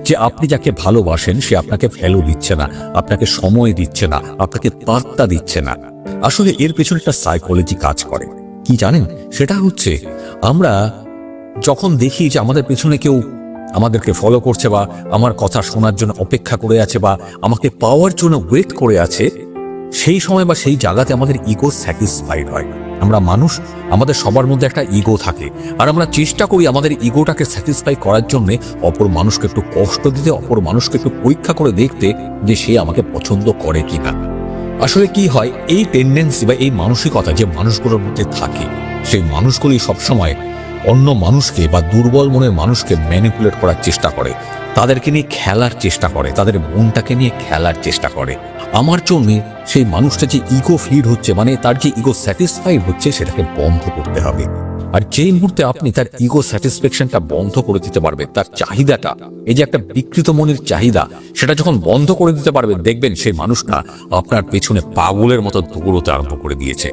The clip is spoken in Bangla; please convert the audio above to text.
যে আপনি যাকে ভালোবাসেন সে আপনাকে ভ্যালু দিচ্ছে না, আপনাকে সময় দিচ্ছে না, আপনাকে পাত্তা দিচ্ছে না। আসলে এর পেছনে একটা সাইকোলজি কাজ করে, কি জানেন? সেটা হচ্ছে আমরা যখন দেখি যে আমাদের পেছনে কেউ আমাদেরকে ফলো করছে বা আমার কথা শোনার জন্য অপেক্ষা করে আছে বা আমাকে পাওয়ার জন্য ওয়েট করে আছে, সেই সময় বা সেই জায়গাতে আমাদের ইগো স্যাটিসফাইড হয়। আমরা মানুষ, আমাদের সবার মধ্যে একটা ইগো থাকে, আর আমরা চেষ্টা করি আমাদের ইগোটাকে স্যাটিসফাই করার জন্য অপর মানুষকে একটু কষ্ট দিতে, অপর মানুষকে একটু পরীক্ষা করে দেখতে যে সে আমাকে পছন্দ করে কিনা। আসলে কি হয়, এই টেন্ডেন্সি বা এই মানসিকতা যে মানুষগুলোর মধ্যে থাকে, সেই মানুষগুলি সবসময় অন্য মানুষকে বা দুর্বল মনের মানুষকে ম্যানিপুলেট করার চেষ্টা করে, তাদেরকে নিয়ে খেলার চেষ্টা করে, তাদের মনটাকে নিয়ে খেলার চেষ্টা করে। আমার জন্য সেই মানুষটা যে ইগো ফিড হচ্ছে, মানে তার যে ইগো স্যাটিসফাইড হচ্ছে, সেটাকে বন্ধ করতে হবে। আর যেই মুহূর্তে আপনি তার ইগো স্যাটিসফ্যাকশনটা বন্ধ করে দিতে পারবেন, তার চাহিদাটা, এই যে একটা বিকৃত মনের চাহিদা, সেটা যখন বন্ধ করে দিতে পারবেন, দেখবেন সেই মানুষটা আপনার পেছনে পাগলের মতো দৌড়তে আরম্ভ করে দিয়েছে।